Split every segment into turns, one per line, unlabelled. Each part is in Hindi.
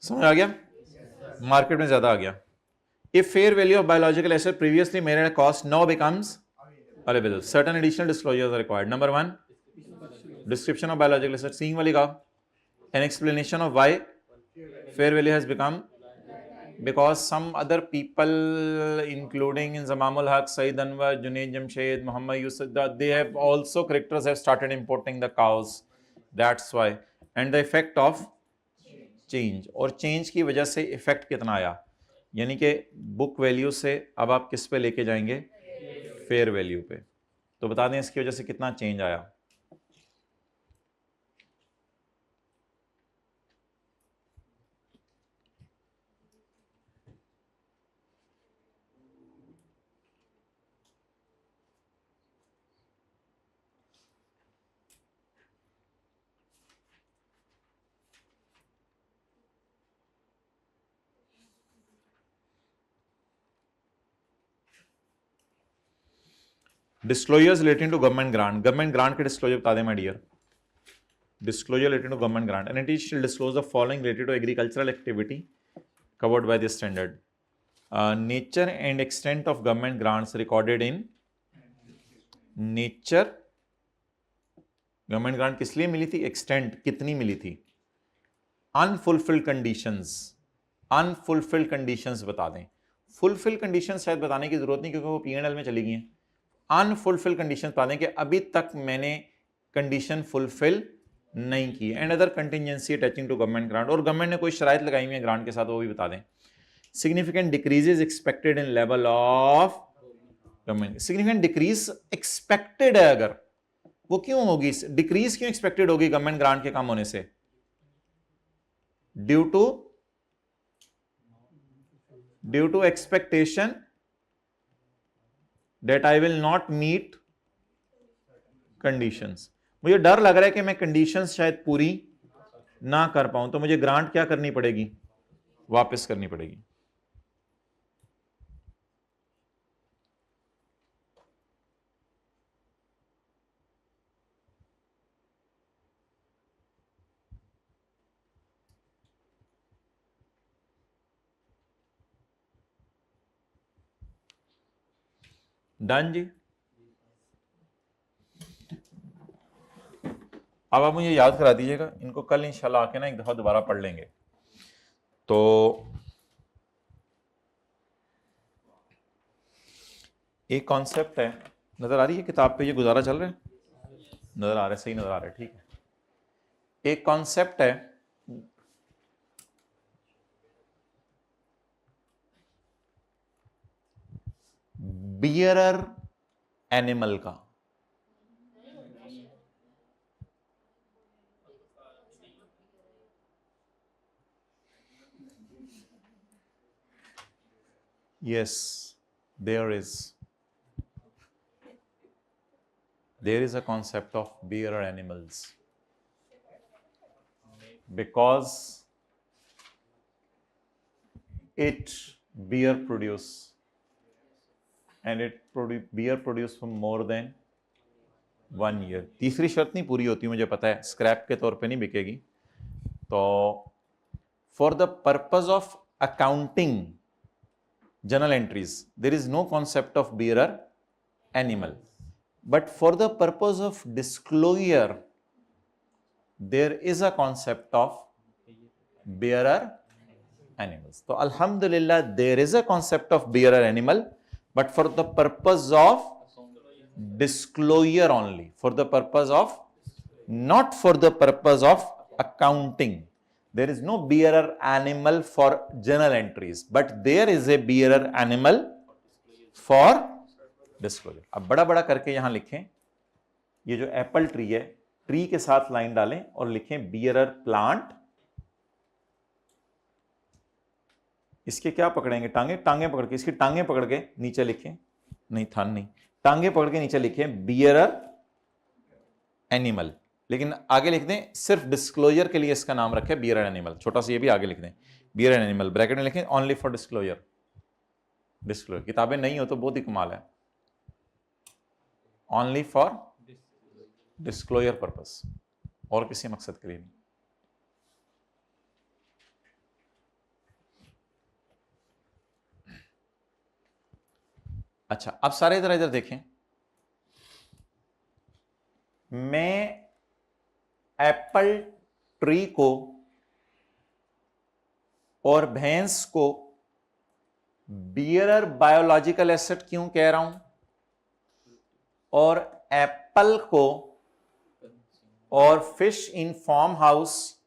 समझ आ गया? मार्केट में ज्यादा आ गया. If fair value of biological asset previously made at a cost now becomes available, certain additional disclosures are required. Number one, description of biological asset. Seeing वाली का an explanation of why fair value has become, because some other people including in Zamamul Haq, Saeed Anwar, Junaid Jamshed, Muhammad Yusuf, they have also characters have started importing the cows. That's why. And the effect of change, और चेंज की वजह से इफेक्ट कितना आया, यानी कि बुक वैल्यू से अब आप किस पे लेके जाएंगे, फेयर वैल्यू पे. तो बता दें इसकी वजह से कितना चेंज आया. Disclosures relating to government grant. Government grant के डिस्क्लोजर बता दें my dear. Disclosure relating to government grant. An entity shall disclose the following related to agricultural activity covered by this standard. Nature and extent of government grants recorded in nature. Government grant किस लिए मिली थी, एक्सटेंट कितनी मिली थी. Unfulfilled conditions. अनफुलफिल्ड कंडीशंस बता दें. फुलफिल कंडीशंस शायद बताने की जरूरत नहीं क्योंकि वो पीएनएल में चली गई हैं. अनफुलफिल कंडीशंस बता दें कि अभी तक मैंने कंडीशन फुलफिल नहीं की. And other contingency attaching to government grant, और गवर्नमेंट ने कोई शराइत लगाई हुई है ग्रांट के साथ, वो भी बता दें. Significant decreases expected in level of government. Significant decrease expected है, अगर वो क्यों होगी, डिक्रीज क्यों एक्सपेक्टेड होगी गवर्नमेंट ग्रांट के कम होने से, due to expectation that I will not meet conditions. मुझे डर लग रहा है कि मैं कंडीशंस शायद पूरी ना कर पाऊं, तो मुझे ग्रांट क्या करनी पड़ेगी, वापस करनी पड़ेगी. डन जी. अब आप मुझे याद करा दीजिएगा, इनको कल इंशाल्लाह आके ना एक दफा दोबारा पढ़ लेंगे. तो एक कॉन्सेप्ट है, नजर आ रही है किताब पे, ये गुजारा चल रहा है, नजर आ रहा है, सही नजर आ रहा है, ठीक है. एक कॉन्सेप्ट है बियरर एनिमल का. Yes, there is a concept of bearer animals, because it bear produce and bear produce for more than 1 year. तीसरी शर्त नहीं पूरी होती, मुझे पता है, स्क्रैप के तौर पे नहीं बिकेगी. तो for the purpose of accounting journal entries there is no concept of bearer animal, but for the purpose of disclosure there is a concept of bearer animals. So alhamdulillah there is a concept of bearer animal, but for the purpose of disclosure only, for the purpose of, not for the purpose of accounting. There is no bearer animal for journal entries, but there is a bearer animal for disclosure. अब बड़ा बड़ा करके यहां लिखें, ये जो एप्पल ट्री है, ट्री के साथ लाइन डालें और लिखें बियरर प्लांट. इसके क्या पकड़ेंगे, टांगे, टांगे पकड़ के, इसकी टांगे पकड़ के नीचे लिखें, नहीं थान नहीं, टांगे पकड़ के नीचे लिखें बियरर एनिमल. लेकिन आगे लिख दें, सिर्फ डिस्क्लोजर के लिए इसका नाम रखें बियरर एनिमल, छोटा सा ये भी आगे लिख दें, बियरर एनिमल, ब्रैकेट में लिखें ओनली फॉर डिस्क्लोजर. डिस्क्लोजर किताबें नहीं हो तो बहुत ही कमाल है, ओनली फॉर डिस्क्लोजर पर्पस, और किसी मकसद के लिए नहीं. अच्छा, अब सारे इधर इधर देखें, मैं एप्पल ट्री को और भैंस को बियरर बायोलॉजिकल एसेट क्यों कह रहा हूं, और एप्पल को और फिश इन फार्म हाउस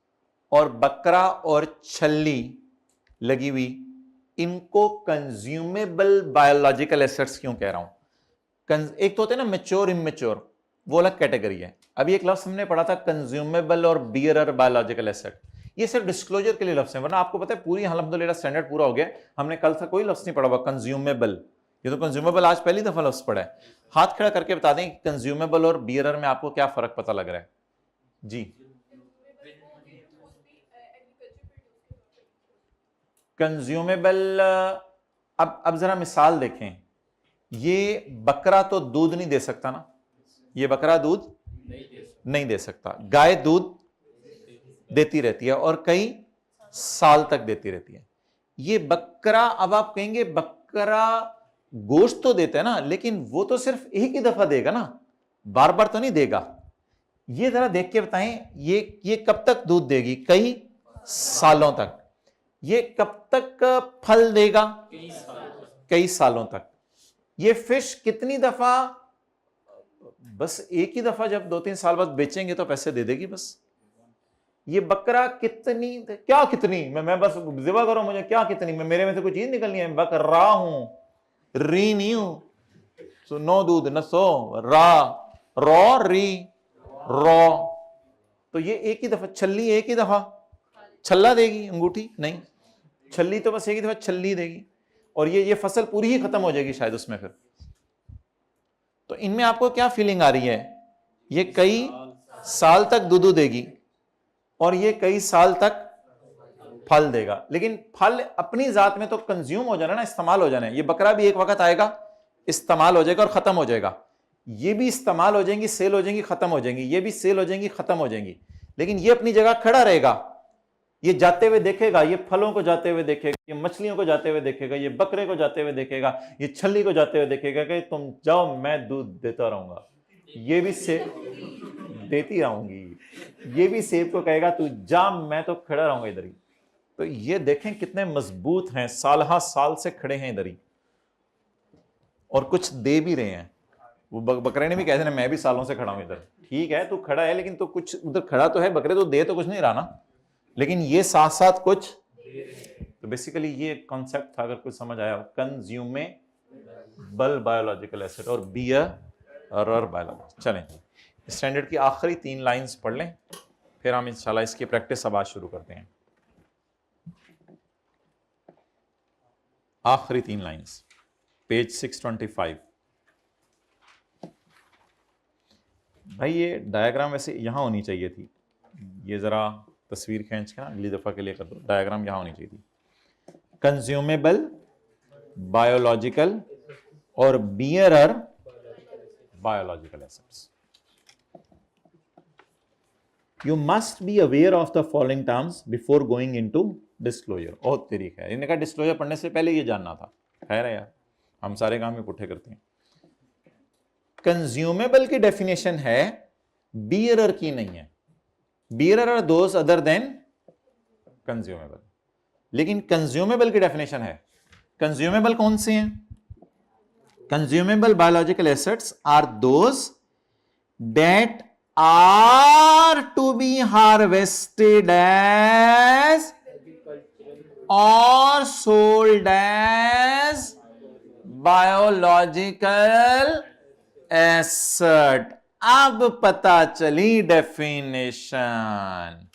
और बकरा और छल्ली लगी हुई, इनको कंज्यूमेबल बायोलॉजिकल एसेट्स क्यों कह रहा हूं। एक तो होते हैं ना मैच्योर इमेच्योर, वो अलग कैटेगरी है। अभी एक लफ्ज हमने पढ़ा था कंज्यूमेबल और बियरर बायोलॉजिकल एसेट, ये सिर्फ डिस्क्लोजर के लिए लफ्ज है, वरना आपको पता है पूरी अल्हम्दुलिल्लाह स्टैंडर्ड पूरा हो गया। हमने कल था कोई लफ्ज नहीं पढ़ा हुआ कंज्यूमेबल, ये तो कंज्यूमेबल आज पहली दफा लफ्ज पढ़ा है। हाथ खड़ा करके बता दें कि कंज्यूमेबल और बियरर में आपको क्या फर्क पता लग रहा है जी। कंज्यूमेबल, अब जरा मिसाल देखें, ये बकरा तो दूध नहीं दे सकता ना, ये बकरा दूध नहीं दे सकता, गाय दूध देती रहती है और कई साल तक देती रहती है। ये बकरा, अब आप कहेंगे बकरा गोश्त तो देता है ना, लेकिन वो तो सिर्फ एक ही दफा देगा ना, बार बार तो नहीं देगा। ये जरा देख के बताएं, ये कब तक दूध देगी, कई सालों तक। ये कब तक फल देगा, कई सालों तक। ये फिश कितनी दफा, बस एक ही दफा, जब 2-3 साल बाद बेचेंगे तो पैसे दे देगी बस। ये बकरा कितनी, क्या कितनी, मैं बस जिबा करो मुझे, क्या कितनी, मैं मेरे में से कोई चीज निकलनी है, बकरा हूं, री नहीं हूं, सो नो दूध न सो रा, रॉ री रॉ। तो ये एक ही दफा, छल्ली एक ही दफा छल्ला देगी, अंगूठी नहीं, छल्ली तो बस एक ही दफा छल्ली देगी, और ये फसल पूरी ही खत्म हो जाएगी शायद उसमें फिर। तो इनमें आपको क्या फीलिंग आ रही है, ये कई साल तक दूध देगी और ये कई साल तक फल देगा, लेकिन फल अपनी जात में तो कंज्यूम हो जाना ना, इस्तेमाल हो जाना है। ये बकरा भी एक वक्त आएगा, इस्तेमाल हो जाएगा और खत्म हो जाएगा, ये भी इस्तेमाल हो जाएंगी, सेल हो जाएंगी, खत्म हो जाएंगी, ये भी सेल हो जाएंगी, खत्म हो जाएंगी, लेकिन ये अपनी जगह खड़ा रहेगा। ये जाते हुए देखेगा, ये फलों को जाते हुए देखेगा, ये मछलियों को जाते हुए देखेगा, ये बकरे को जाते हुए देखेगा, ये छल्ली को जाते हुए देखेगा कि तुम जाओ मैं दूध देता रहूंगा, ये भी सेब देती रहूंगी, ये भी सेब को कहेगा तू जा मैं तो खड़ा रहूंगा इधर ही। तो ये देखें कितने मजबूत हैं, साल साल से खड़े हैं इधर ही और कुछ दे भी रहे हैं। वो बकरे ने भी कहते हैं मैं भी सालों से खड़ा हूं इधर, ठीक है तू खड़ा है लेकिन तू कुछ उधर खड़ा तो है, बकरे तो दे तो कुछ नहीं रहा ना, लेकिन ये साथ साथ कुछ। तो बेसिकली ये कॉन्सेप्ट था, अगर कुछ समझ आया, कंज्यूमेबल बायोलॉजिकल एसेट और बियरर बायोलॉजिकल। चलें स्टैंडर्ड की आखिरी 3 लाइंस पढ़ लें, फिर हम इंशाल्लाह इसकी प्रैक्टिस अब आज शुरू करते हैं। आखिरी 3 लाइंस, पेज 625। भाई ये डायग्राम वैसे यहां होनी चाहिए थी, ये जरा तस्वीर खींच के ना अगली दफा के लिए कर दो, डायग्राम यहां होनी चाहिए थी। कंज्यूमेबल बायोलॉजिकल और bearer biological assets. You must be aware of the following terms before going into disclosure. बहुत तरीका है, इनका डिस्क्लोजर पढ़ने से पहले ये जानना था। खैर है यार, हम सारे काम में पुट्ठे करते हैं। कंज्यूमेबल की डेफिनेशन है, बियरर की नहीं है। Bearer are those other than consumable, लेकिन कंज्यूमेबल की डेफिनेशन है। कंज्यूमेबल कौन से हैं? Consumable biological assets are those that are to be harvested as और सोल्ड एज बायोलॉजिकल एसेट। अब पता चली definition,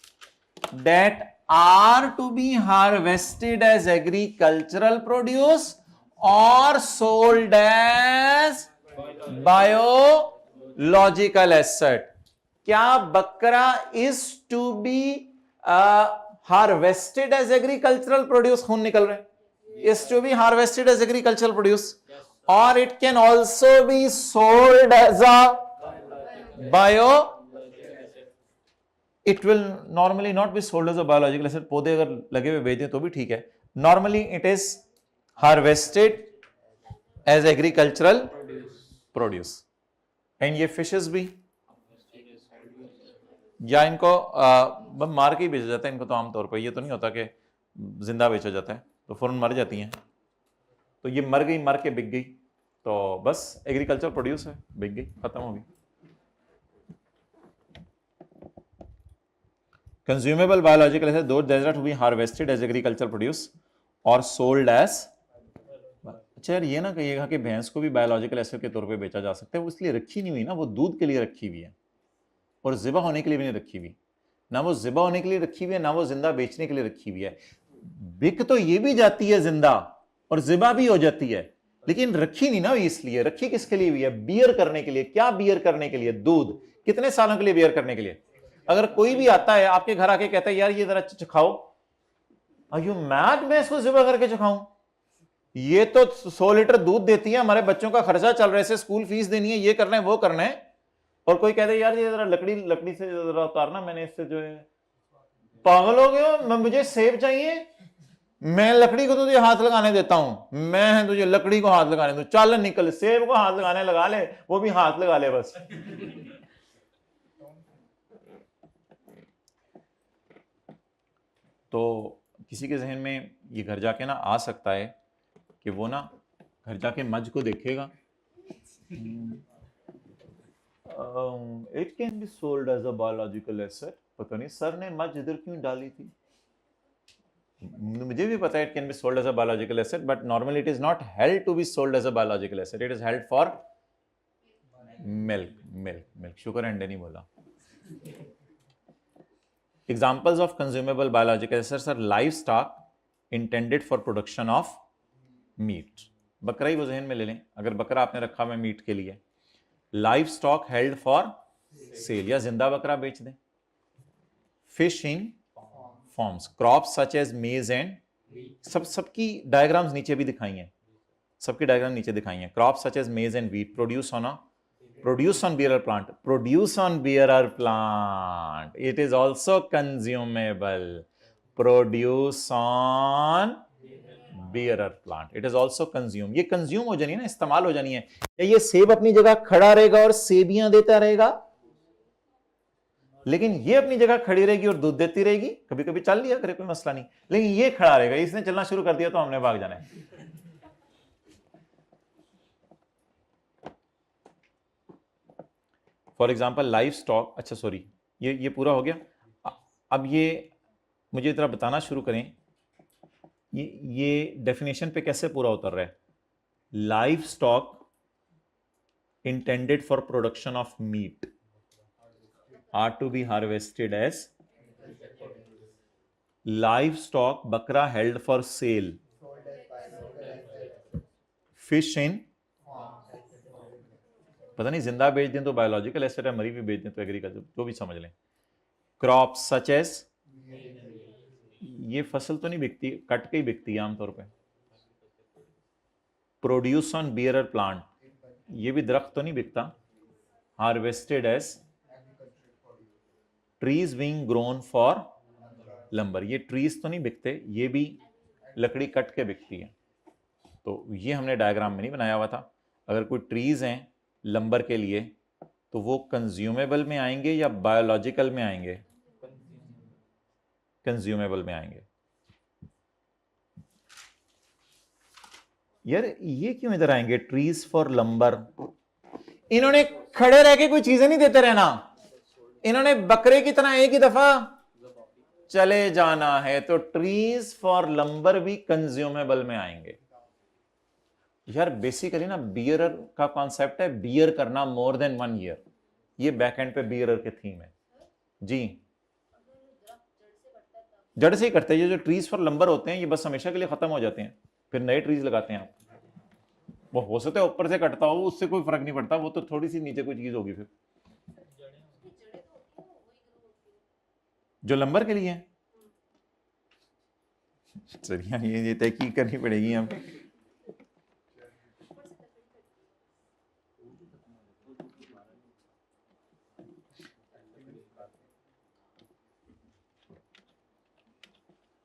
that are to be harvested as agricultural produce और सोल्ड एज बायोलॉजिकल एसेट। क्या बकरा is to be harvested as agricultural produce? खून निकल रहे, is to be harvested as agricultural produce, और it can also be sold as a bio, it will normally not be sold as a biological asset. पौधे अगर लगे हुए बेचें तो भी ठीक है, normally it is harvested as agricultural produce. And ये फिशेस भी, या इनको मार के ही बेचा जाता है इनको, तो आमतौर पर ये तो नहीं होता कि जिंदा बेचा जाता है, तो फौरन मर जाती हैं। तो ये मर गई, मर के बिक गई, तो बस एग्रीकल्चर प्रोड्यूस है, बिक गई, खत्म हो गई। कंज्यूमेबल बायोलॉजिकल एसिड दो that to be harvested as agriculture produce और सोल्ड एज। अच्छा यार, ये ना कहिएगा कि भैंस को भी बायोलॉजिकल एसिड के तौर पे बेचा जा सकता है, वो इसलिए रखी नहीं हुई ना, वो दूध के लिए रखी हुई है और ज़िबा होने के लिए भी नहीं रखी हुई। ना वो ज़िबा होने के लिए रखी हुई है, ना वो जिंदा बेचने के लिए रखी हुई है। बिक तो ये भी जाती है जिंदा और ज़िबा भी हो जाती है, लेकिन रखी नहीं ना हुई। इसलिए रखी किसके लिए हुई है? बियर करने के लिए। क्या बियर करने के लिए? दूध। कितने सालों के लिए बियर करने के लिए? अगर कोई भी आता है आपके घर आके कहता है यार ये जरा चखाओ, आर यू मैड, मैं इसको ज़िबा करके चखाऊं? ये तो 100 लीटर दूध देती है, हमारे बच्चों का खर्चा चल रहा है, स्कूल फीस देनी है, ये करना है वो करना है। और कोई कहते यार ये जरा लकड़ी से जरा उतारना, मैंने इससे जो है, पागल हो गए हो, मुझे सेब चाहिए, मैं लकड़ी को तो तुझे हाथ लगाने देता हूं, मैं तुझे लकड़ी को हाथ लगाने दूं, चल निकल, सेब को हाथ लगाने लगा ले, वो भी हाथ लगा ले बस। तो किसी के जहन में ये घर जाके ना आ सकता है कि वो ना घर जाके मज को देखेगा, it can be sold as a biological asset. पता नहीं सर ने मज इधर क्यों डाली थी, मुझे भी पता है it can be sold as a biological asset, but normally it is not held to be sold as a biological asset, it is held for milk. Milk sugar and नहीं बोला। Examples of consumable biological acids are livestock intended for production of meat. बकरा ही वो जहन में ले लें, अगर बकरा आपने रखा हुआ मीट के लिए, livestock held for sale, या जिंदा बकरा बेच दें। Fish in farms, crops such as maize and, सबकी डायग्राम्स नीचे भी दिखाई हैं, सबकी डायग्राम नीचे दिखाई हैं। Crops such as maize and wheat produce on bearer plant, produce on bearer plant, it is also consumable, produce on bearer plant, it is also consume। ये कंज्यूम हो जानी है ना, इस्तेमाल हो जानी है। ये सेब अपनी जगह खड़ा रहेगा और सेबियां देता रहेगा, लेकिन ये अपनी जगह खड़ी रहेगी और दूध देती रहेगी, कभी कभी चल लिया करे कोई मसला नहीं, लेकिन ये खड़ा रहेगा, इसने चलना शुरू कर दिया तो हमने भाग जाना है। फॉर एग्जाम्पल लाइव स्टॉक, अच्छा सॉरी, ये पूरा हो गया। अब ये मुझे जरा बताना शुरू करें, ये डेफिनेशन पे कैसे पूरा उतर रहा है। Livestock intended for production of meat are to be harvested as livestock, बकरा held for sale, fish in, पता नहीं जिंदा बेच दें तो बायोलॉजिकल एसिड है, मरी भी बेच दें तो एग्रीकल्चर, जो भी समझ लें। क्रॉप सच एज, ये फसल तो नहीं बिकती, कट के ही बिकती है आमतौर पे। प्रोड्यूस ऑन बियरर प्लांट, ये भी दरख्त तो नहीं बिकता। Harvested as, trees being grown for lumber, ये ट्रीज तो नहीं बिकते, ये भी लकड़ी कट के बिकती है। तो ये हमने डायग्राम में नहीं बनाया हुआ था। अगर कोई ट्रीज हैं लंबर के लिए तो वो कंज्यूमेबल में आएंगे या बायोलॉजिकल में आएंगे? कंज्यूमेबल में आएंगे। यार ये क्यों इधर आएंगे? ट्रीज फॉर लंबर, इन्होंने खड़े रह के कोई चीजें नहीं देते रहना, इन्होंने बकरे की तरह एक ही दफा चले जाना है, तो ट्रीज फॉर लंबर भी कंज्यूमेबल में आएंगे। यार बेसिकली ना बियरर का कॉन्सेप्ट है बियर करना मोर देन 1 ईयर, ये बैक एंड पे बियरर के थीम है जी। जड़ से ही करते हैं, ये जो ट्रीज फॉर लंबर होते हैं ये बस हमेशा के लिए खत्म हो जाते हैं, फिर नए ट्रीज लगाते हैं आप। वो हो सकता है ऊपर से कटता हो, उससे कोई फर्क नहीं पड़ता, वो तो थोड़ी सी नीचे कोई चीज होगी फिर जो लंबर के लिए है। चलिए ये तहकीक करनी पड़ेगी हम।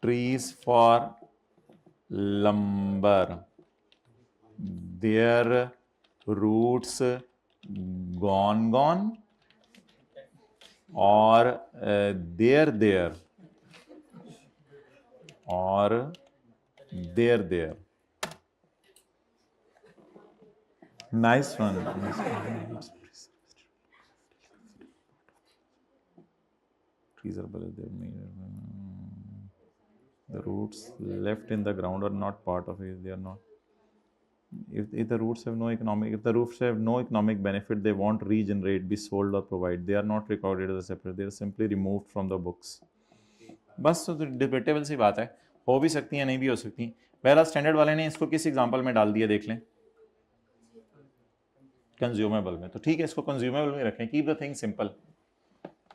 Trees for lumbar their roots gone or there or there. Nice one. Trees are below the roots left in the ground are not part of it. They are not. If the roots have no economic benefit, they won't regenerate, be sold or provide. They are not recorded as a separate. They are simply removed from the books. बस तो डिबेटेबल सी बात है, हो भी सकती है नहीं भी हो सकती। पहला स्टैंडर्ड वाले ने इसको किस एग्जांपल में डाल दिया देख लें, कंज्यूमेबल में। तो ठीक है, इसको कंज्यूमेबल में रखें, कीप द थिंग सिंपल।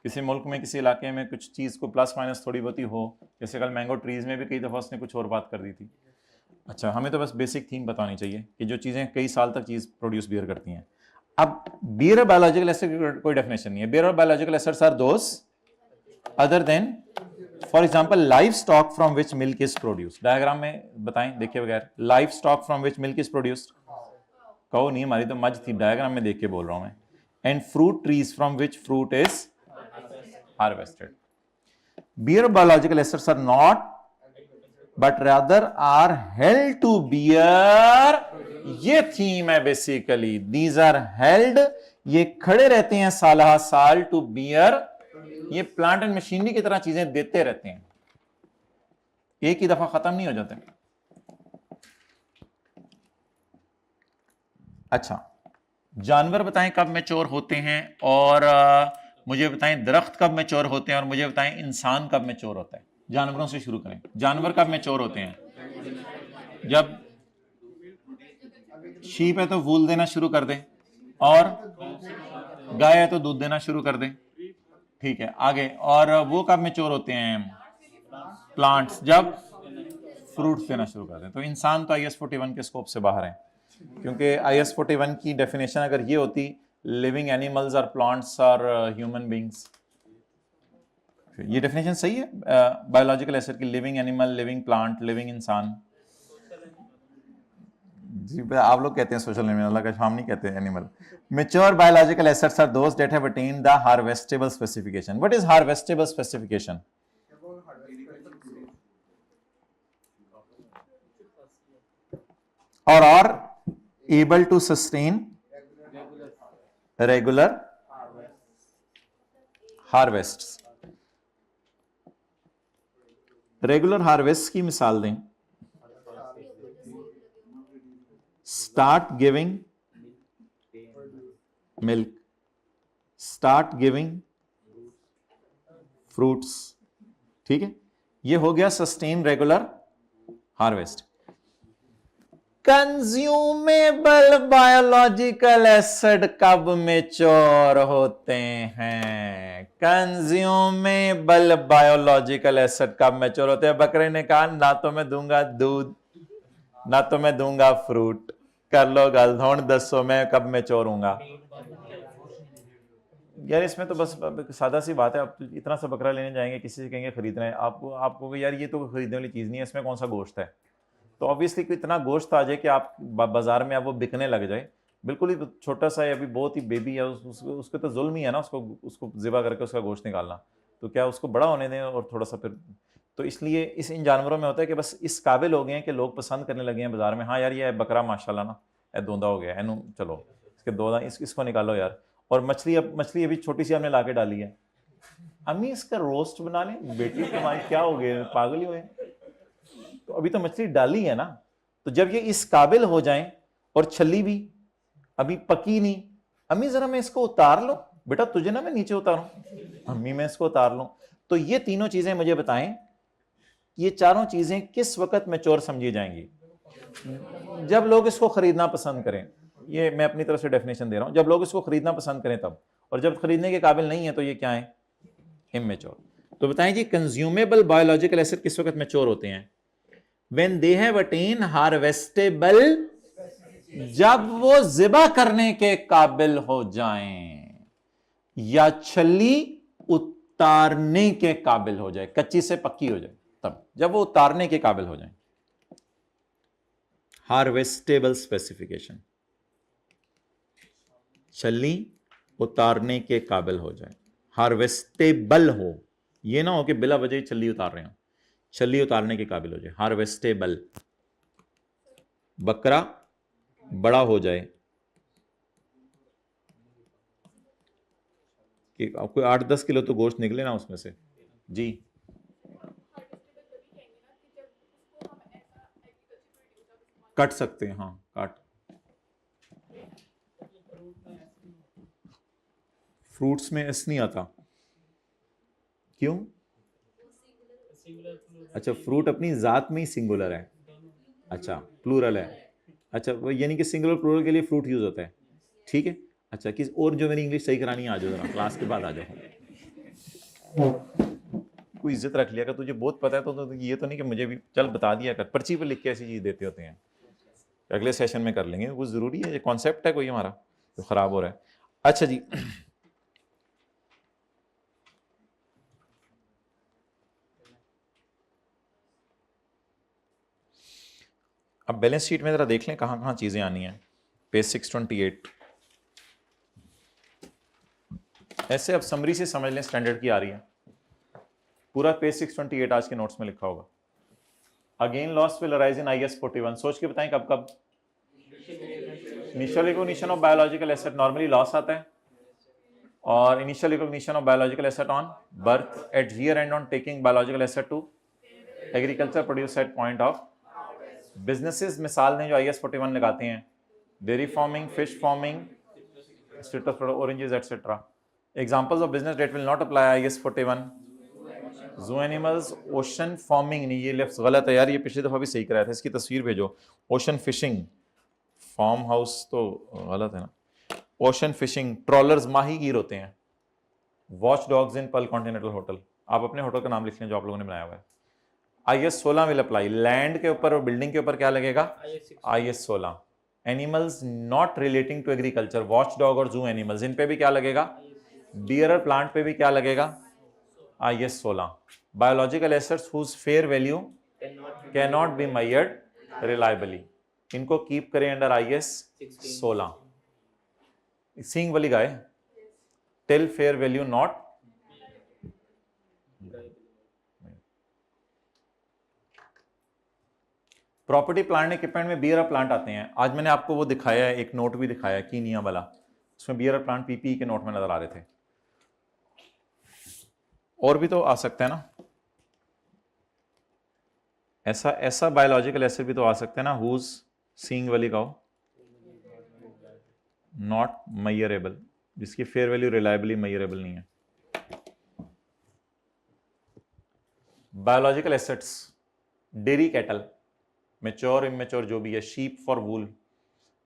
किसी मुल्क में किसी इलाके में कुछ चीज़ को प्लस माइनस थोड़ी बहुत ही हो, जैसे कल मैंगो ट्रीज़ में भी कई दफ़ा उसने कुछ और बात कर दी थी। अच्छा, हमें तो बस बेसिक थीम बतानी चाहिए कि जो चीज़ें कई साल तक चीज़ प्रोड्यूस बियर करती हैं। अब बियर बायोलॉजिकल एसिड की कोई डेफिनेशन नहीं है। बियर और biological assets are those other than, for example livestock from which milk is produced. Diagram में बताएं देखे बगैर, livestock from which milk is produced. कहो नहीं, हमारी तो मज थी, डायग्राम में देख के बोल रहा हूं मैं। And fruit trees from which fruit is harvested. Bearer biological assets are not but rather are held to bear. ये थीम है बेसिकली, दीज आर हेल्ड, ये खड़े रहते हैं साल साल टू बियर। ये प्लांट एंड मशीनरी की तरह चीजें देते रहते हैं, एक ही दफा खत्म नहीं हो जाते। अच्छा, जानवर बताएं कब मैच्योर होते हैं, और मुझे बताएं दरख्त कब मैच्योर होते हैं, और मुझे बताएं इंसान कब मैच्योर होता है। जानवरों से शुरू करें। जानवर कब मैच्योर होते हैं? जब शीप है तो वूल देना शुरू कर दे, और गाय है तो दूध देना शुरू कर दे। ठीक है, आगे। और वो कब मैच्योर होते हैं? प्लांट्स जब फ्रूट्स देना शुरू कर दें। तो इंसान तो IS 41 के स्कोप से बाहर है, क्योंकि IS 41 की डेफिनेशन अगर ये होती, लिविंग एनिमल्स और प्लांट्स और ह्यूमन बींग्स, ये डेफिनेशन सही है बायोलॉजिकल एसिड की, living animal, living plant, living इंसान। जी आप लोग कहते हैं सोशल एनिमल, का हम नहीं कहते animal. Mature biological assets are those that have attained the harvestable specification. What is harvestable specification? और are able to sustain regular harvests। Regular harvest की मिसाल दें। Start giving milk, start giving fruits. ठीक है, ये हो गया sustain regular harvest. Consumable biological assets कब मैच्योर होते हैं? कंज्यूमेबल बायोलॉजिकल एसिड कब मैच्योर होते हैं? बकरे ने कहा ना तो मैं दूंगा दूध, ना तो मैं दूंगा फ्रूट, कर लो गल, हुण दसो मैं कब मैच्योर हूंगा? यार इसमें तो बस सादा सी बात है। आप इतना सा बकरा लेने जाएंगे, किसी से कहेंगे खरीदना है, आपको यार ये तो खरीदने वाली चीज नहीं है, इसमें कौन सा गोश्त है। तो ऑब्वियसली इतना गोश्त आ जाए कि आप बाजार में आप वो बिकने लग जाए, बिल्कुल ही छोटा सा है, अभी बहुत ही बेबी है, उसको तो जुल्म ही है ना, उसको ज़िबा करके उसका गोश्त निकालना। तो क्या उसको बड़ा होने दें और थोड़ा सा फिर। तो इसलिए इन जानवरों में होता है कि बस इस काबिल हो गए हैं कि लोग पसंद करने लगे हैं बाजार में। हाँ यार ये बकरा माशाल्लाह ना ए दोंदा हो गया है, एनू चलो इसके दोंदा इसको निकालो यार। और मछली अभी छोटी सी हमने ला के डाली है, अम्मी इसका रोस्ट बना लें। बेटी तुम्हारी क्या हो गए, पागल ही हुए? तो अभी तो मछली डाली है ना, तो जब ये इस काबिल हो जाएं, और छली भी अभी पकी नहीं, अम्मी जरा मैं इसको उतार लूं। बेटा तुझे ना मैं नीचे उतारूं, अम्मी मैं इसको उतार लूं। तो ये तीनों चीजें मुझे बताएं, ये चारों चीजें किस वक्त मैच्योर समझी जाएंगी? जब लोग इसको खरीदना पसंद करें। ये मैं अपनी तरफ से डेफिनेशन दे रहा हूं, जब लोग इसको खरीदना पसंद करें तब। और जब खरीदने के काबिल नहीं है तो ये क्या है? इमेच्योर। तो बताएं जी, कंज्यूमेबल बायोलॉजिकल एसिड किस वक्त मैच्योर होते हैं? When they have attained harvestable, जब वो ज़िबा करने के काबिल हो जाएं, या छली उतारने के काबिल हो जाए, कच्ची से पक्की हो जाए, तब जब वो उतारने के काबिल हो जाए। हार्वेस्टेबल स्पेसिफिकेशन, छल्ली उतारने के काबिल हो जाए, हार्वेस्टेबल हो, ये ना हो कि बिला वजह छल्ली उतार रहे हो, छल्ली उतारने के काबिल हो जाए, हार्वेस्टेबल। बकरा बड़ा हो जाए, कि आपको 8-10 किलो तो गोश्त निकले ना उसमें से जी। कट सकते हैं, हाँ काट। फ्रूट्स में एस नहीं आता, क्यों? अच्छा, फ्रूट अपनी जात में ही सिंगुलर है, अच्छा प्लूरल है, अच्छा वो यानी कि सिंगुलर प्लूरल के लिए फ्रूट यूज होता है, ठीक है। अच्छा किस और जो मेरी इंग्लिश सही करानी है आ जाओ जरा, क्लास के बाद आ जाओ। कोई इज्जत रख लिया कर, तुझे बहुत पता है तो ये तो नहीं कि मुझे भी चल बता दिया कर, पर्ची पर लिख के ऐसी चीज देते होते हैं, अगले सेशन में कर लेंगे, वो जरूरी है, ये कॉन्सेप्ट है कोई हमारा जो खराब हो रहा है। अच्छा जी, अब बैलेंस शीट में जरा देख लें कहाँ कहाँ चीजें आनी हैं। पेज 628, ऐसे अब समरी से समझ लें, स्टैंडर्ड की आ रही है, पूरा पेज 628 आज के नोट्स में लिखा होगा। Again loss will arise in IS 41, सोच के बताएं कब कब। Initial recognition of biological asset, normally loss आता है, और initial recognition of biological asset on birth, at year end on taking biological asset to agriculture produce at point of. Businesses मिसाल ने जो IS 41 लगाते हैं, dairy farming, fish farming, citrus product, oranges, etc. Examples of business that will not apply IS 41, zoo animals, ocean farming, नहीं ये लफ्ज़ गलत है यार, ये पिछली दफ़ा भी सही कराया था, इसकी तस्वीर भेजो। ओशन फिशिंग, फार्म हाउस तो गलत है ना, ओशन फिशिंग, ट्रॉलर्स माहीगीर होते हैं, वॉच डॉग्स इन पर्ल कॉन्टिनेंटल होटल, आप अपने होटल का नाम लिख लें जो आप लोगों ने बनाया हुआ है। IS 16 विल अप्लाई, लैंड के ऊपर और बिल्डिंग के ऊपर क्या लगेगा? IS 16। Animals not relating to agriculture, watch dog और जू एनिमल्स, इन पे भी क्या लगेगा? बियरर प्लांट पे भी क्या लगेगा? IS 16। Biological assets whose fair value can not be measured reliably, इनको कीप करें अंडर IS 16। सींग वाली गाय, till fair value not, property plant equipment में बियर प्लांट आते हैं। आज मैंने आपको वो दिखाया है, एक नोट भी दिखाया कीनिया वाला, उसमें बियर प्लांट PPE के नोट में नजर आ रहे थे, और भी तो आ सकता है ना, ऐसा ऐसा बायोलॉजिकल एसिड भी तो आ सकता है ना, हुज सींग वाली गाओ नॉट मेजरेबल, जिसकी फेयर वैल्यू रिलायबली मेजरेबल नहीं है। Biological assets, dairy cattle, mature immature जो भी है, शीप फॉर वूल,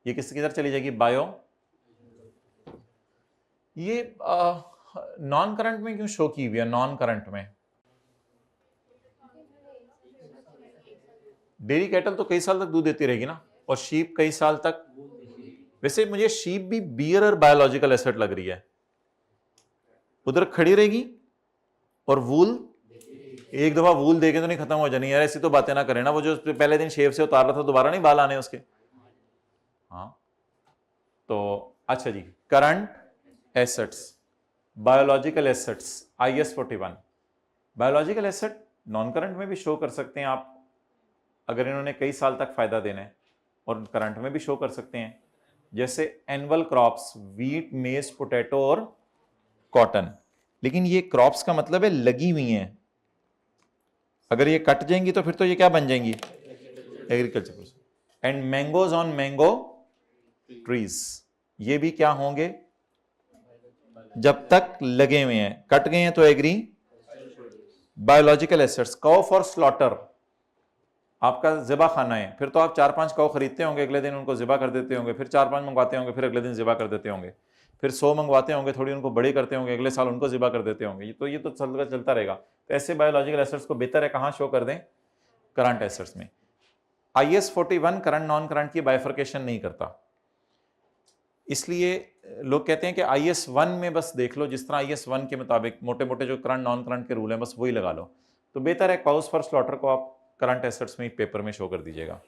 ये किस किधर चली जाएगी? बायो। ये नॉन करंट में क्यों शो की हुई है? नॉन करंट में डेयरी कैटल तो कई साल तक दूध देती रहेगी ना, और शीप कई साल तक। वैसे मुझे शीप भी बियर और बायोलॉजिकल एसेट लग रही है, उधर खड़ी रहेगी और वूल, एक दफा वूल देके तो नहीं खत्म हो जानी यार, ऐसी तो बातें ना करें ना, वो जो पहले दिन शेव से उतार रहा था दोबारा नहीं बाल आने उसके। हाँ तो अच्छा जी, current assets, biological assets, IS 41। Biological asset non current में भी शो कर सकते हैं आप, अगर इन्होंने कई साल तक फायदा देना है, और करंट में भी शो कर सकते हैं, जैसे एनुअल क्रॉप्स, वीट, मेज, पोटैटो और कॉटन। लेकिन ये क्रॉप्स का मतलब है लगी हुई हैं, अगर ये कट जाएंगी तो फिर तो ये क्या बन जाएंगी? Agriculture. And mangoes on mango trees, ये भी क्या होंगे? जब तक लगे हुए हैं, कट गए हैं तो agri. Biological assets, cow for slaughter, आपका ज़िबा खाना है, फिर तो आप 4-5 काउ खरीदते होंगे, अगले दिन उनको ज़िबा कर देते होंगे, फिर 4-5 मंगवाते होंगे, फिर अगले दिन ज़िबा कर देते होंगे, फिर 100 मंगवाते होंगे, थोड़ी उनको बड़ी करते होंगे, अगले साल उनको ज़िबा कर देते होंगे, ये तो चलता रहेगा। तो ऐसे बायोलॉजिकल एसेट्स को बेहतर है कहाँ शो कर दें? करंट एसेट्स में। IS 41 करंट नॉन करंट की बाइफर्केशन नहीं करता, इसलिए लोग कहते हैं कि IS 1 में बस देख लो, जिस तरह IS 1 के मुताबिक मोटे मोटे जो करंट नॉन करंट के रूल हैं बस वही लगा लो, तो बेहतर है काउस फॉर स्लॉटर को आप करंट एसेट्स में पेपर में शो कर दीजिएगा।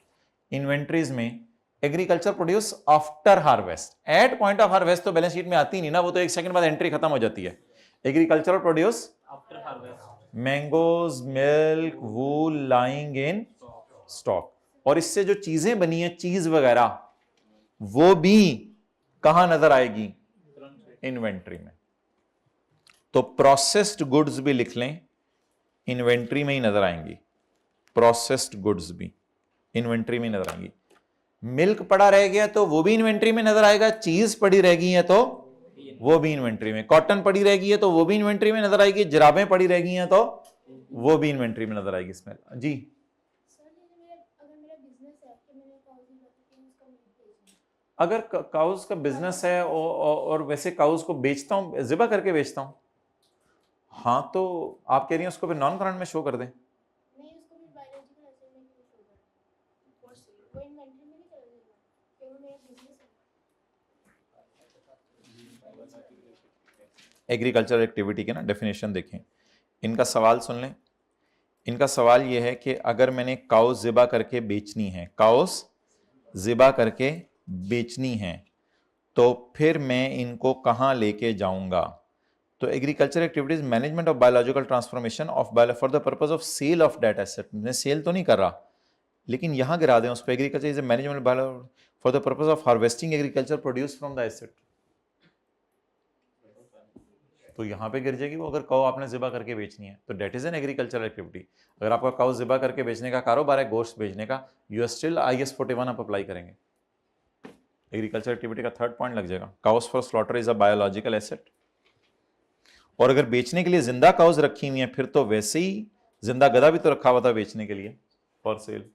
इन्वेंट्रीज में agriculture produce after harvest, at point of harvest तो बैलेंस शीट में आती नहीं ना, वो तो 1 सेकंड बाद एंट्री खत्म हो जाती है। Agriculture produce after harvest, mangoes, milk, wool lying in stock, और इससे जो चीजें बनी है चीज वगैरह वो भी कहां नजर आएगी? इन्वेंट्री में। तो प्रोसेस्ड गुड्स भी लिख लें, इन्वेंट्री में ही नजर आएंगी। प्रोसेस्ड गुड्स भी इन्वेंट्री में नजर आएंगी। मिल्क पड़ा रह गया तो वो भी इन्वेंट्री में नजर आएगा, चीज पड़ी रह गई है तो वो भी इन्वेंट्री में, कॉटन पड़ी रह गई है तो वो भी इन्वेंट्री में नजर आएगी, जराबें पड़ी रह गई हैं तो वो भी इन्वेंट्री में नजर आएगी। इसमें जी अगर काउस का बिजनेस है और वैसे काउस को बेचता हूं, ज़िबा करके बेचता हूं, हाँ तो आप कह रही हैं उसको फिर नॉन करंट में शो कर दें? एग्रीकल्चर एक्टिविटी के ना डेफिनेशन देखें, इनका सवाल सुन लें। इनका सवाल यह है कि अगर मैंने काउस ज़िबा करके बेचनी है, काउस ज़िबा करके बेचनी है, तो फिर मैं इनको कहां लेके जाऊंगा? तो agriculture activities management of biological transformation of bio for the purpose of sale of that asset. मैं सेल तो नहीं कर रहा, लेकिन यहां गिरा दें उस पर, agriculture is management bio for the purpose of harvesting agriculture produce from the asset, तो यहां पे गिर जाएगी वो। अगर काऊ आपने ज़िबा करके बेचनी है तो that is an agriculture activity. अगर आपका काऊ ज़िबा करके बेचने का कारोबार है, गोश्त बेचने का, यू आर स्टिल IS 41 आप अप्लाई करेंगे। एग्रीकल्चर एक्टिविटी का थर्ड पॉइंट लग जाएगा। Cows for slaughter is a biological asset. और अगर बेचने के लिए जिंदा काउस रखी हुई है फिर तो वैसे ही जिंदा गधा भी तो रखा हुआ था बेचने के लिए, फॉर सेल।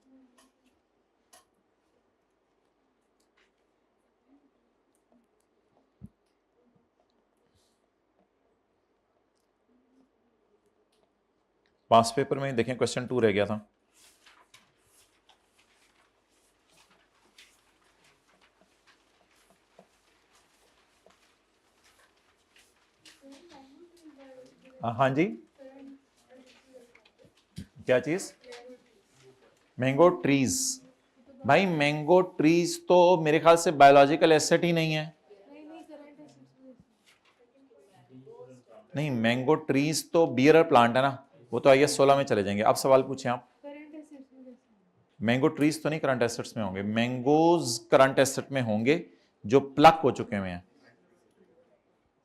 पास पेपर में देखें क्वेश्चन 2 रह गया था। हाँ जी, क्या चीज? Mango trees. भाई मैंगो ट्रीज तो मेरे ख्याल से बायोलॉजिकल एसेट ही नहीं है। नहीं, मैंगो ट्रीज तो बियरर प्लांट है ना, वो तो IS 16 में चले जाएंगे। अब सवाल पूछें आप। मैंगो ट्रीज तो नहीं करंट एसेट्स में होंगे, मैंगोज करंट एसेट में होंगे जो प्लक हो चुके हुए हैं,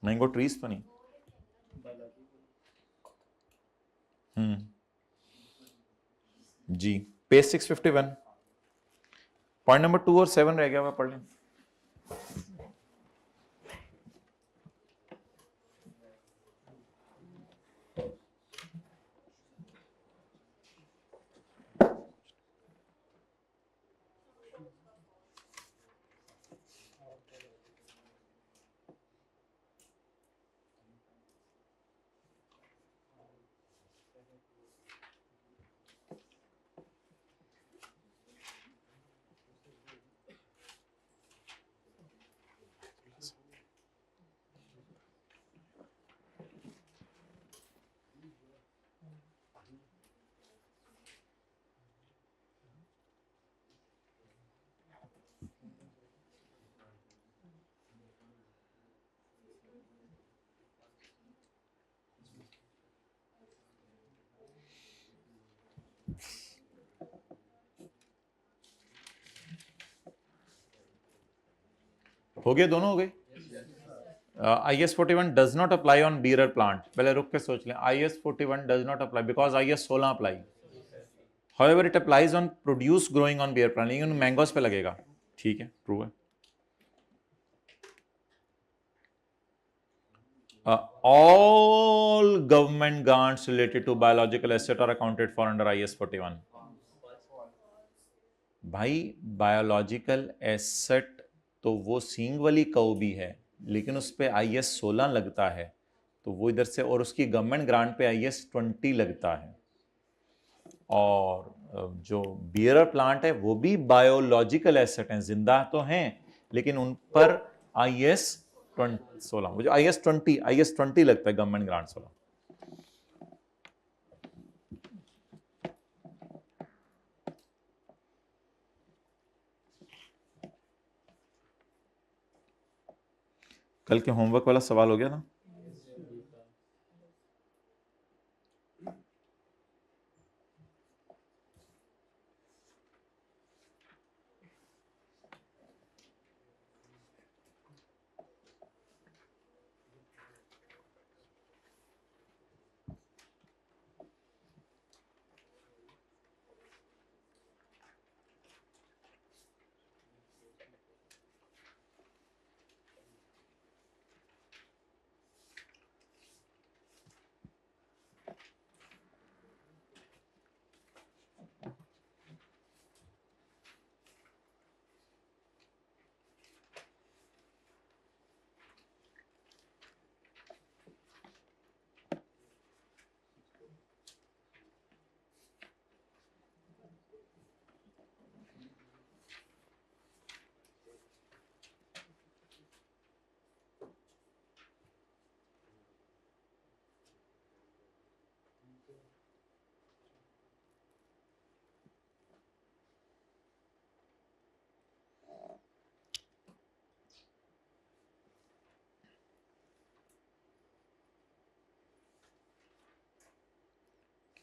मैंगो ट्रीज तो नहीं। जी, पेज 651 पॉइंट नंबर 2 और 7 रह गया, मैं पढ़ लें। हो गए, दोनों हो गए। IS 41 does not apply on bearer plant. पहले रुक के सोच लें। IS 41 does not apply because IS 16 apply. However it applies on produce growing on bearer plant, लेकिन मैंगोस पे लगेगा। ठीक है, ट्रू है। All government grants related to biological asset are accounted for under IS 41। भाई बायोलॉजिकल एसेट तो वो सींग वाली कौ भी है, लेकिन उस पर IS 16 लगता है, तो वो इधर से, और उसकी गवर्नमेंट ग्रांट पे IS 20 लगता है। और जो बियरर प्लांट है वो भी बायोलॉजिकल एसेट हैं, जिंदा तो हैं, लेकिन उन पर IS 16, वो जो IS 20 लगता है गवर्नमेंट ग्रांट 16। कल के होमवर्क वाला सवाल हो गया था?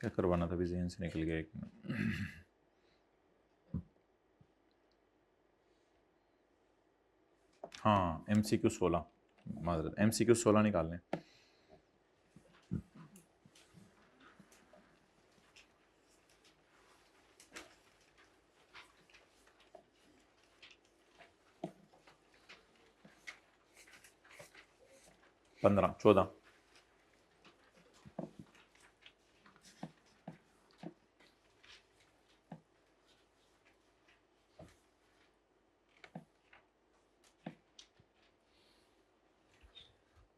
क्या करवाना था, अभी ज़हन से निकल गया, एक मिनट। हाँ, MCQ 16, माजरत, MCQ 16 निकाल लें। पंद्रह, 14।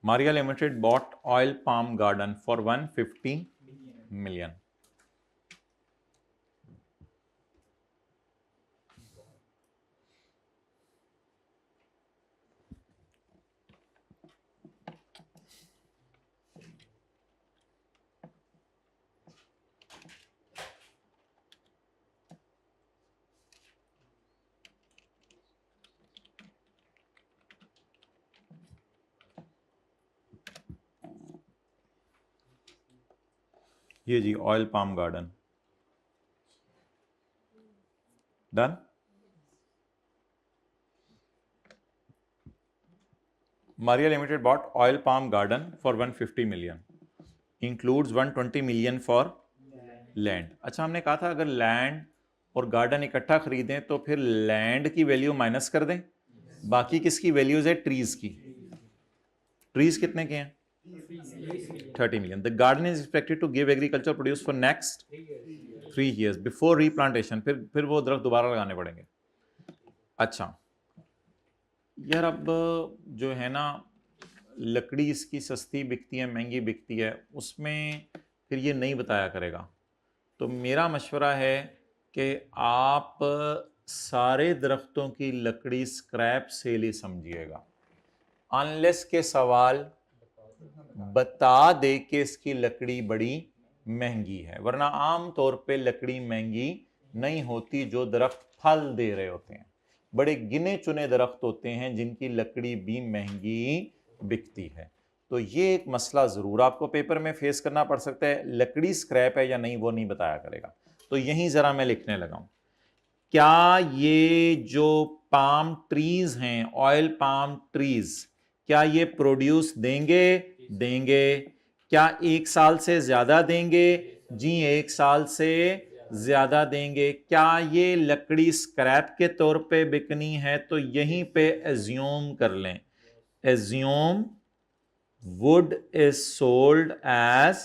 Maria Limited bought oil palm garden for 150 million. ये जी oil palm garden done. Maria Limited bought oil palm garden for 150 million. Includes 120 million for land. अच्छा, हमने कहा था अगर लैंड और गार्डन इकट्ठा खरीदें तो फिर लैंड की वैल्यू माइनस कर दें, बाकी किसकी वैल्यूज है? ट्रीज की। ट्रीज कितने के हैं? 30 million. The garden is expected to give agricultural produce for next 3 years before replantation. फिर वो दरख्त दोबारा लगाने पड़ेंगे। अच्छा यार, अब जो है ना, लकड़ी इसकी सस्ती बिकती है, महंगी बिकती है, उसमें फिर ये नहीं बताया करेगा। तो मेरा मशवरा है कि आप सारे दरख्तों की लकड़ी स्क्रैप सेल ही समझिएगा, अनलेस के सवाल बता दे कि इसकी लकड़ी बड़ी महंगी है, वरना आम तौर पे लकड़ी महंगी नहीं होती जो दरख्त फल दे रहे होते हैं। बड़े गिने चुने दरख्त होते हैं जिनकी लकड़ी भी महंगी बिकती है। तो ये एक मसला जरूर आपको पेपर में फेस करना पड़ सकता है, लकड़ी स्क्रैप है या नहीं वो नहीं बताया करेगा। तो यहीं जरा मैं लिखने लगा हूं, क्या ये जो पाम ट्रीज हैं, ऑयल पाम ट्रीज, क्या ये प्रोड्यूस देंगे? देंगे। क्या 1 साल से ज्यादा देंगे? जी 1 साल से ज्यादा देंगे। क्या ये लकड़ी स्क्रैप के तौर पे बिकनी है? तो यहीं पे एज्यूम कर लें, assume wood is sold as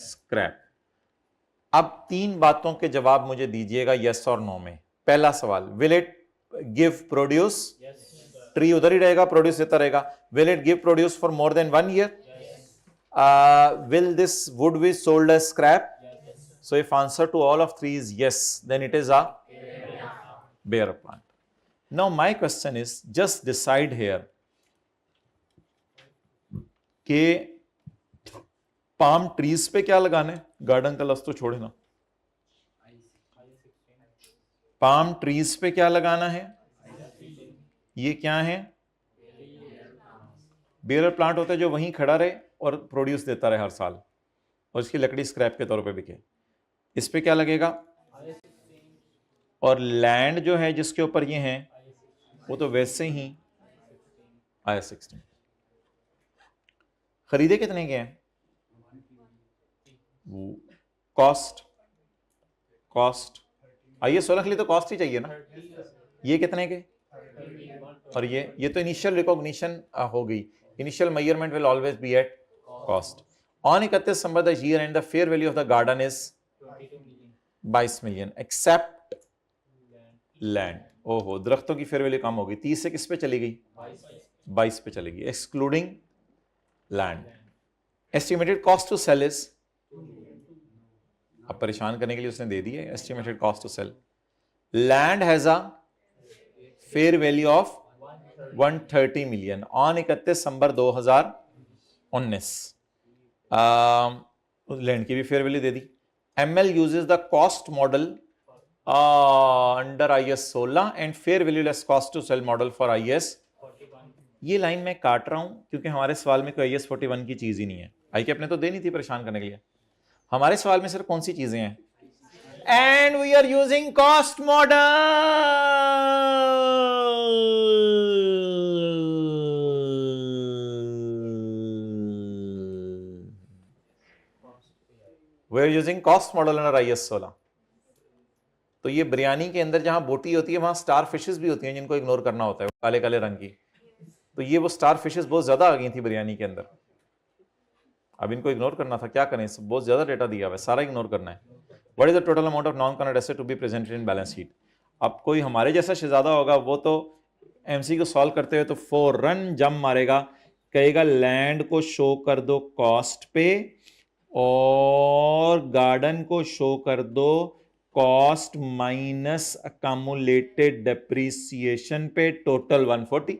scrap. अब 3 बातों के जवाब मुझे दीजिएगा यस और नो में। पहला सवाल, will it give produce? Tree उधर ही रहेगा, प्रोड्यूस देता रहेगा। Will it give produce for more than 1 year? Will this wood be sold as scrap? So if answer to all of 3 is yes, then it is a bare plant. Now my question is, just decide here कि पाम ट्रीज पे क्या लगाने, गार्डन का लफ्ज तो छोड़े ना, पाम ट्रीज पे क्या लगाना है? ये क्या है? बियरर प्लांट होता है जो वहीं खड़ा रहे और प्रोड्यूस देता रहे हर साल, और इसकी लकड़ी स्क्रैप के तौर पे बिके। इस पे क्या लगेगा? और लैंड जो है जिसके ऊपर ये है वो तो वैसे ही IS 16। खरीदे कितने के हैं? कॉस्ट IS 16 के लिए तो कॉस्ट ही चाहिए ना। ये कितने के? और ये तो इनिशियल रिकॉग्निशन हो गई। Initial measurement will always be at cost. On 31 December the year end the fair value of the garden is 22 million except land. ओहो, दरख्तों की फेयर वैल्यू कम होगी, 30 से किस पे चली गई? 22 पे चलेगी, excluding land. Estimated cost to sell is, अब परेशान करने के लिए उसने दे दी है estimated cost to sell. Land has a fair value of 130 million on 31 December 2019। Land की भी फेयर वैल्यू दे दी। ML uses the cost model under IS 16 and fair value less cost to sell model for IS। ये लाइन मैं काट रहा हूं क्योंकि हमारे सवाल में कोई IS 41 की चीज ही नहीं है। IK अपने तो देनी थी परेशान करने के लिए। हमारे सवाल में सिर्फ कौन सी चीजें हैं? And we are using cost model. We are using cost model under IS 16। तो ये बिरयानी के अंदर जहां बोटी होती है वहां स्टार फिशेस भी होती हैं जिनको इग्नोर करना होता है, काले काले रंग की। तो ये वो स्टार फिशेस बहुत ज्यादा आ गई थी बिरयानी के अंदर, अब इनको इग्नोर करना था, क्या करें, बहुत ज्यादा डेटा दिया हुआ है, सारा इग्नोर करना है। What is the total amount of non current asset to be presented in balance sheet? अब कोई हमारे जैसा शहजादा होगा वो तो MC को सॉल्व करते हुए तो फौरन जम मारेगा, कहेगा लैंड को शो कर दो कॉस्ट पे और गार्डन को शो कर दो कॉस्ट माइनस अकामुलेटेड डेप्रीसिएशन पे, टोटल 140।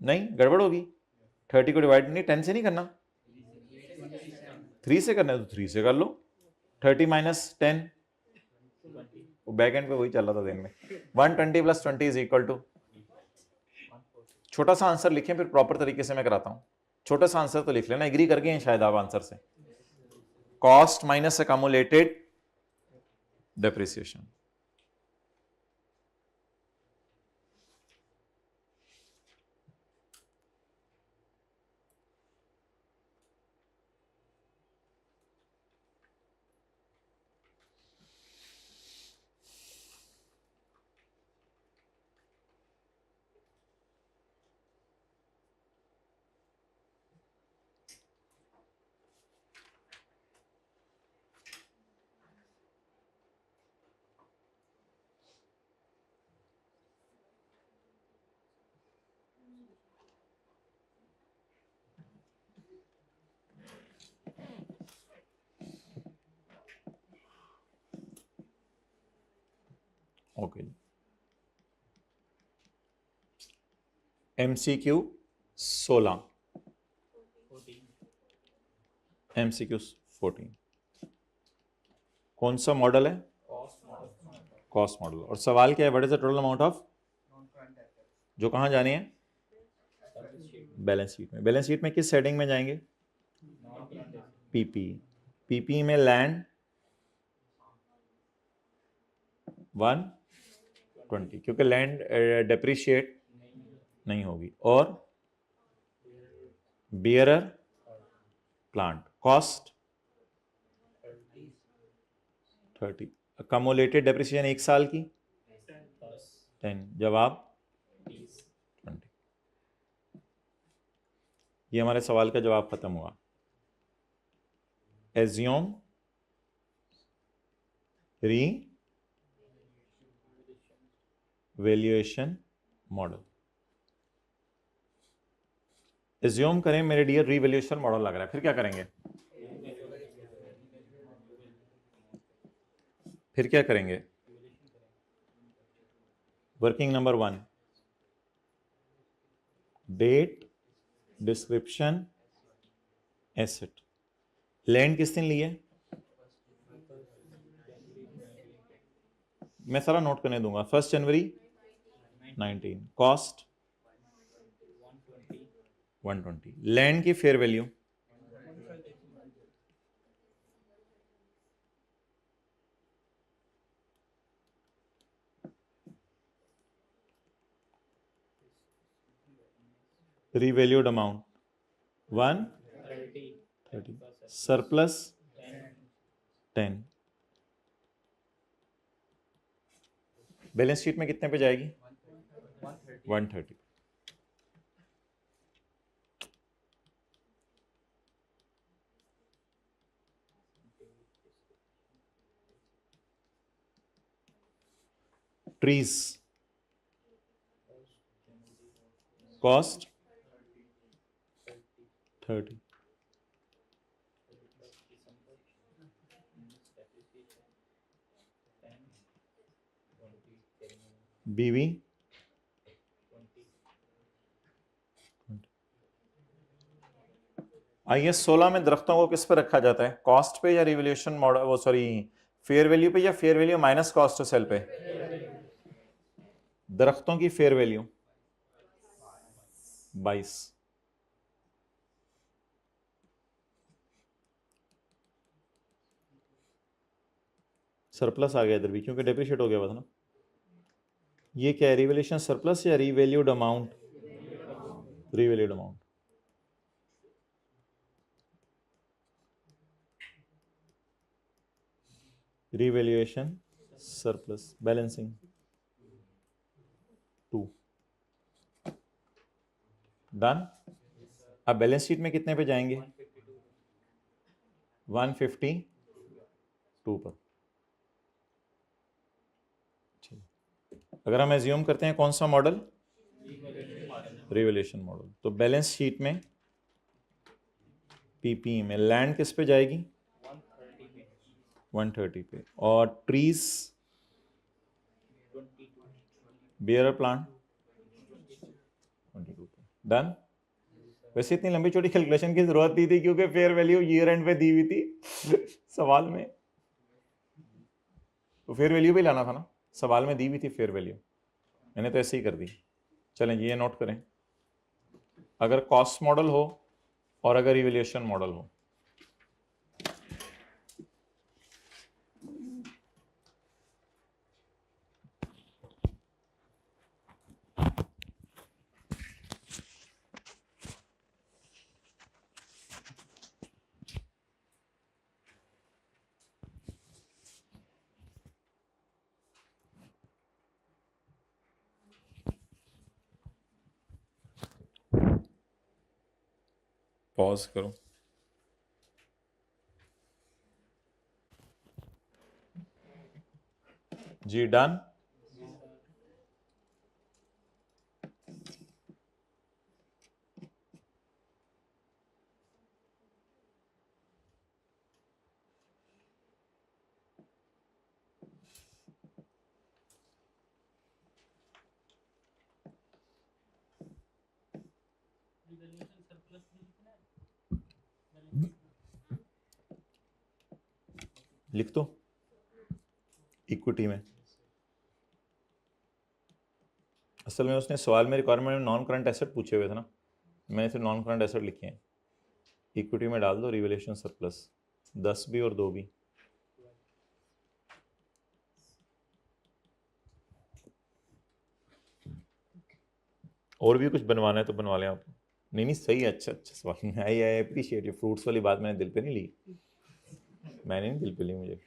नहीं, गड़बड़ होगी। 30 को डिवाइड नहीं 10 से नहीं करना, 3 से करना है तो 3 से कर लो। 30 माइनस 10, वो बैक एंड पे वही चल रहा था दिन में। 120 प्लस 20 इज इक्वल टू, छोटा सा आंसर लिखें फिर प्रॉपर तरीके से मैं कराता हूं। छोटा सा आंसर तो लिख लेना, एग्री कर गए हैं शायद आप आंसर से। Cost minus accumulated depreciation. Okay, MCQ 16, MCQ 14, कौन सा मॉडल है? Cost model. और सवाल क्या है? What is the total amount of, जो कहां जाने हैं? बैलेंस शीट में। बैलेंस शीट में किस हेडिंग में जाएंगे? PP में लैंड 120 क्योंकि लैंड डेप्रिशिएट नहीं होगी, और बियरर प्लांट कॉस्ट 30, अकमुलेटेड डेप्रिसिएशन 1 साल की 10, जवाब 20। ये हमारे सवाल का जवाब खत्म हुआ। एज्यूम री वैल्यूएशन मॉडल। एज्यूम करें मेरे डियर रीवैल्यूएशन मॉडल लग रहा है, फिर क्या करेंगे? फिर क्या करेंगे? Working number 1, date, description, asset. Land किस दिन लिए? मैं सारा नोट करने दूंगा। 1 जनवरी 19। कॉस्ट 120। लैंड की fair value revalued amount 130, surplus 10। Balance sheet में कितने पे जाएगी? 130। Trees cost 30। बीवी IS 16 में दरख्तों को किस पे रखा जाता है? कॉस्ट पे या रिवैल्यूएशन मॉडल, वो सॉरी फेयर वैल्यू पे या fair value minus cost to sell पे? दरख्तों की फेयर वैल्यू 22। सरप्लस आ गया इधर भी क्योंकि डेप्रिशिएट हो गया हुआ था ना। ये क्या है, रिवैल्यूएशन सरप्लस या revalued amount? Revalued amount. Revaluation surplus balancing 2 done. अब बैलेंस शीट में कितने पे जाएंगे? 152 पर। अगर हम एज्यूम करते हैं कौन सा मॉडल? रिवैल्यूएशन मॉडल, तो बैलेंस शीट में पीपी में लैंड किस पे जाएगी? 130 पे। और ट्रीज बियर प्लांट 22 पे। डन। वैसे इतनी लंबी चौड़ी कैलकुलेशन की जरूरत नहीं थी क्योंकि फेयर वैल्यू ईयर एंड पे दी हुई थी सवाल में, तो फेयर वैल्यू भी लाना था ना, सवाल में दी हुई थी फेयर वैल्यू, मैंने तो ऐसे ही कर दी। चलें ये नोट करें, अगर कॉस्ट मॉडल हो और अगर इवैल्यूएशन मॉडल हो, पॉज करो। जी डन। लिख दो इक्विटी में। असल में उसने सवाल में रिक्वायरमेंट में नॉन करंट एसेट पूछे हुए थे ना, मैंने सिर्फ नॉन करंट एसेट लिखे हैं। इक्विटी में डाल दो रिवैल्यूएशन सरप्लस 10 भी और 2 भी। और भी कुछ बनवाना है तो बनवा लें आप। नहीं नहीं सही है, अच्छा अच्छा सवाल। आई अप्रिशिएट ये फ्रूट्स वाली बात मैंने दिल पे नहीं ली, मैंने नहीं दिल पे ली, मुझे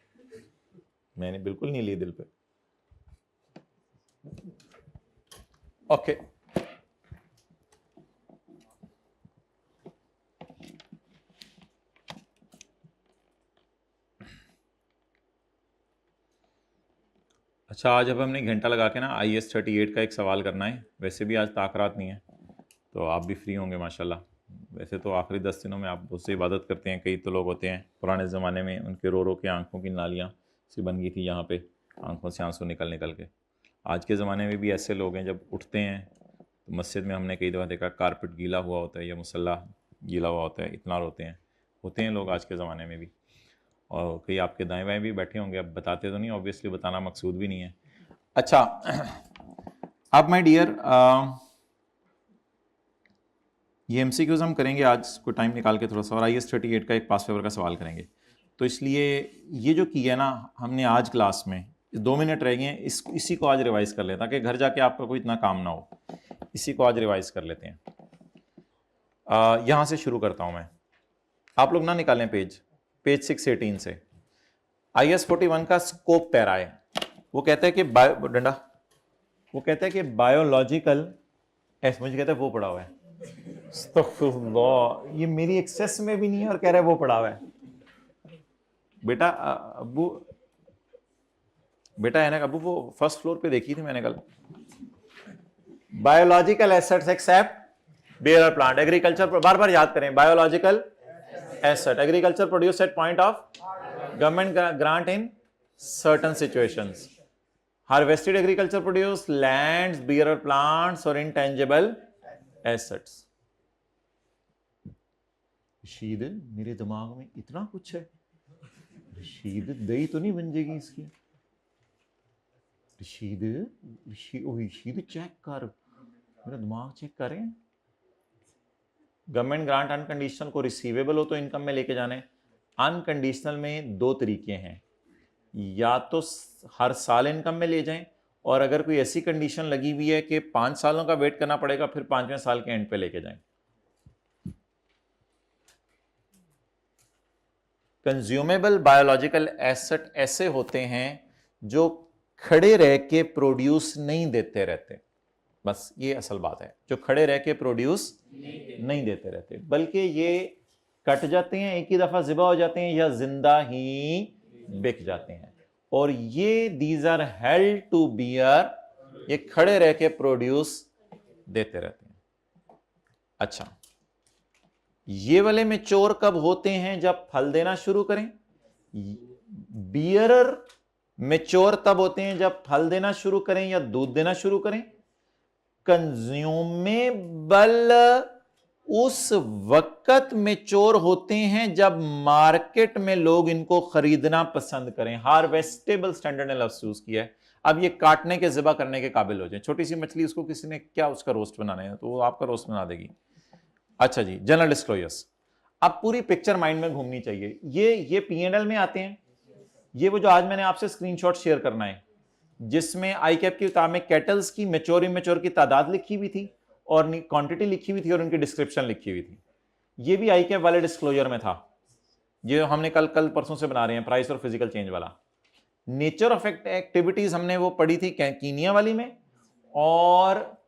मैंने बिल्कुल नहीं ली दिल पे। ओके अच्छा, आज अब हमने घंटा लगा के ना IS 38 का एक सवाल करना है। वैसे भी आज ताकरात नहीं है तो आप भी फ्री होंगे माशाल्लाह। वैसे तो आखिरी 10 दिनों में आप बहुत सी इबादत करते हैं, कई तो लोग होते हैं पुराने ज़माने में उनके रो रो के आंखों की नालियाँ सी बन गई थी यहाँ पे, आंखों से आंसू निकल निकल के। आज के ज़माने में भी ऐसे लोग हैं, जब उठते हैं तो मस्जिद में हमने कई दफ़ा देखा कारपेट गीला हुआ होता है या मुसल्ला गीला हुआ होता है, इतना होते हैं लोग आज के ज़माने में भी। और कई आपके दाएं बाएं भी बैठे होंगे, अब बताते तो नहीं, ऑब्वियसली बताना मकसूद भी नहीं है। अच्छा अब माय डियर ये एमसीक्यूज हम करेंगे आज कोई टाइम निकाल के थोड़ा सा, और IAS 38 का एक पास पेपर का सवाल करेंगे। तो इसलिए ये जो किया ना हमने आज क्लास में, 2 मिनट रह गए हैं, इसी को आज रिवाइज कर लें ताकि घर जाके आपका कोई इतना काम ना हो। इसी को आज रिवाइज कर लेते हैं। यहाँ से शुरू करता हूँ मैं, आप लोग ना निकालें पेज 618 से। IAS 41 का स्कोप पैरा है, वो कहता है कि वो कहता है कि बायोलॉजिकल, मुझे कहता है वो पढ़ा हुआ है, अस्तगफिरुल्लाह, ये मेरी एक्सेस में भी नहीं है और कह रहा है वो पढ़ा हुआ है। बेटा अबू, बेटा है ना अबू, वो फर्स्ट फ्लोर पे देखी थी मैंने कल। Biological assets except bearer plant, agriculture, बार बार याद करें, biological asset, agriculture produce at point of government grant in certain situations, harvested agriculture produce lands, bearer plants और इंटेंजिबल एसेट्स। रशीद, मेरे दिमाग में इतना कुछ है, रशीद दही तो नहीं बन जाएगी इसकी। रशीद चेक कर, मेरा दिमाग चेक करें। गवर्नमेंट ग्रांट अनकंडीशनल को रिसीवेबल हो तो इनकम में लेके जाने। अनकंडीशनल में 2 तरीके हैं, या तो हर साल इनकम में ले जाएं, और अगर कोई ऐसी कंडीशन लगी हुई है कि 5 सालों का वेट करना पड़ेगा, फिर 5वें साल के एंड पे लेके जाएं। कंज्यूमेबल बायोलॉजिकल एसेट ऐसे होते हैं जो खड़े रह के प्रोड्यूस नहीं देते रहते, बस ये असल बात है, जो खड़े रह के प्रोड्यूस नहीं देते रहते, बल्कि ये कट जाते हैं, एक ही दफा ज़िबा हो जाते हैं या जिंदा ही बिक जाते हैं। और ये these are held to bear, ये खड़े रह के प्रोड्यूस देते रहते हैं। अच्छा, ये वाले मैच्योर कब होते हैं? जब फल देना शुरू करें। बियरर मैच्योर तब होते हैं जब फल देना शुरू करें या दूध देना शुरू करें। कंज्यूमेबल उस वक्त मैच्योर होते हैं जब मार्केट में लोग इनको खरीदना पसंद करें। हार्वेस्टेबल स्टैंडर्ड ने लफ्ज यूज किया है। अब ये काटने के ज़िबा करने के काबिल हो जाए। छोटी सी मछली, उसको किसी ने क्या उसका रोस्ट बनाना है तो वो आपका रोस्ट बना देगी। अच्छा जी, जनरल डिस्क्लोजर्स। अब पूरी पिक्चर माइंड में घूमनी चाहिए। ये P&L में आते हैं। ये वो जो आज मैंने आपसे स्क्रीनशॉट शेयर करना है, जिसमें ICAP की किताब में कैटल्स की मैच्योर इमेच्योर की तादाद लिखी हुई थी और क्वांटिटी लिखी हुई थी और उनकी डिस्क्रिप्शन लिखी हुई थी। ये भी ICAP वाले डिस्क्लोजर में था, ये हमने कल परसों से बना रहे हैं, प्राइस और फिजिकल चेंज वाला। नेचर ऑफ एक्टिविटीज हमने वो पढ़ी थी कीनिया वाली में, और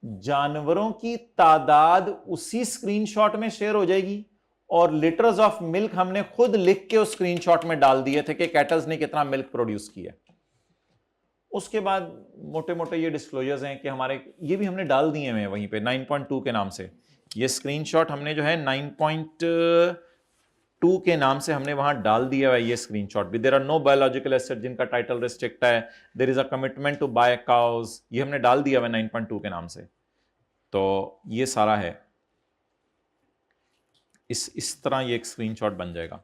जानवरों की तादाद उसी स्क्रीनशॉट में शेयर हो जाएगी, और लीटर्स ऑफ मिल्क हमने खुद लिख के उस स्क्रीनशॉट में डाल दिए थे कि कैटल्स ने कितना मिल्क प्रोड्यूस किया। उसके बाद मोटे मोटे ये डिस्क्लोजर्स हैं कि हमारे, ये भी हमने डाल दिए हैं वहीं पे 9.2 के नाम से। ये स्क्रीनशॉट हमने जो है 9.2 के नाम से हमने वहां डाल दिया है। ये स्क्रीनशॉट भी, there are no biological asset जिनका टाइटल रिस्ट्रिक्ट है, there is a commitment to buy cows, ये हमने डाल दिया है 9.2 के नाम से। तो ये सारा है, इस तरह ये एक स्क्रीनशॉट बन जाएगा,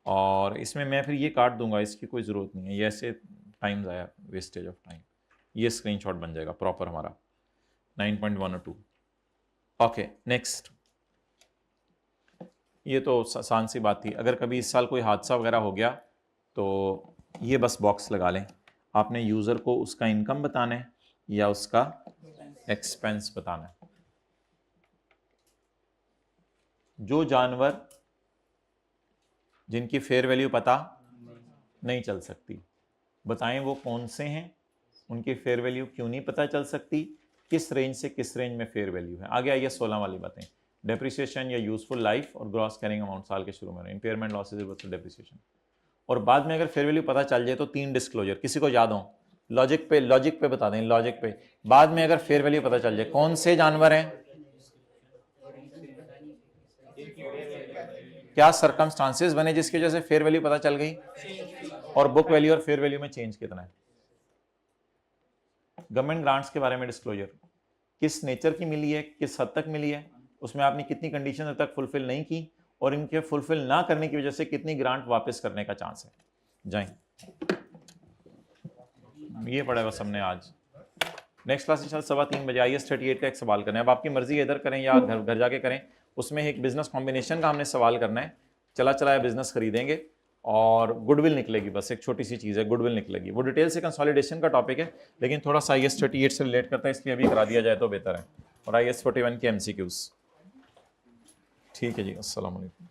और इसमें मैं फिर ये काट दूंगा, इसकी कोई ज़रूरत नहीं है, ये ऐसे टाइम ज़ाया, वेस्टेज ऑफ टाइम। ये स्क्रीनशॉट बन जाएगा प्रॉपर हमारा 9.1 और 2। Okay, next. ये तो आसान सी बात थी। अगर कभी इस साल कोई हादसा वगैरह हो गया तो ये बस बॉक्स लगा लें, आपने यूज़र को उसका इनकम बताना है या उसका एक्सपेंस बताना है। जो जानवर जिनकी फेयर वैल्यू पता नहीं चल सकती, बताएं वो कौन से हैं, उनकी फेयर वैल्यू क्यों नहीं पता चल सकती, किस रेंज से किस रेंज में फेयर वैल्यू है। आगे आइए 16 वाली बातें, डेप्रिसिएशन या यूजफुल लाइफ और ग्रॉस कैरिंग अमाउंट साल के शुरू में, इंपेयरमेंट, लॉसेज, रिवर्सल, डेप्रिसिएशन। और बाद में अगर फेयर वैल्यू पता चल जाए तो 3 डिस्क्लोजर, किसी को याद हो? लॉजिक पे बता दें, लॉजिक पे। बाद में अगर फेयर वैल्यू पता चल जाए, कौन से जानवर हैं, क्या सर्कमस्टांसेस बने जिसकी वजह से फेयर वैल्यू पता चल गई, और बुक वैल्यू और फेयर वैल्यू में चेंज कितना है। गवर्नमेंट ग्रांट्स के बारे में डिस्क्लोजर, किस नेचर की मिली है, किस हद तक मिली है, उसमें आपने कितनी कंडीशन तक फुलफिल नहीं की, और इनके फुलफिल ना करने की वजह से कितनी ग्रांट वापस करने का चांस है। जाएं, ये पढ़ा बस हमने आज। नेक्स्ट क्लास इंशाल्लाह 3:15 बजे IAS 38 का एक सवाल करना है। अब आपकी मर्जी इधर करें या घर जाके करें। उसमें एक बिजनेस कॉम्बिनेशन का हमने सवाल करना है। चला चलाया बिजनेस खरीदेंगे और गुडविल निकलेगी, बस एक छोटी सी चीज़ है, गुडविल निकलेगी। वो डिटेल से कंसोलिडेशन का टॉपिक है, लेकिन थोड़ा सा IAS 38 से रिलेट करता है, इसलिए अभी करा दिया जाए तो बेहतर है। और IAS 41 के MCQs। ठीक है जी, अस्सलाम वालेकुम।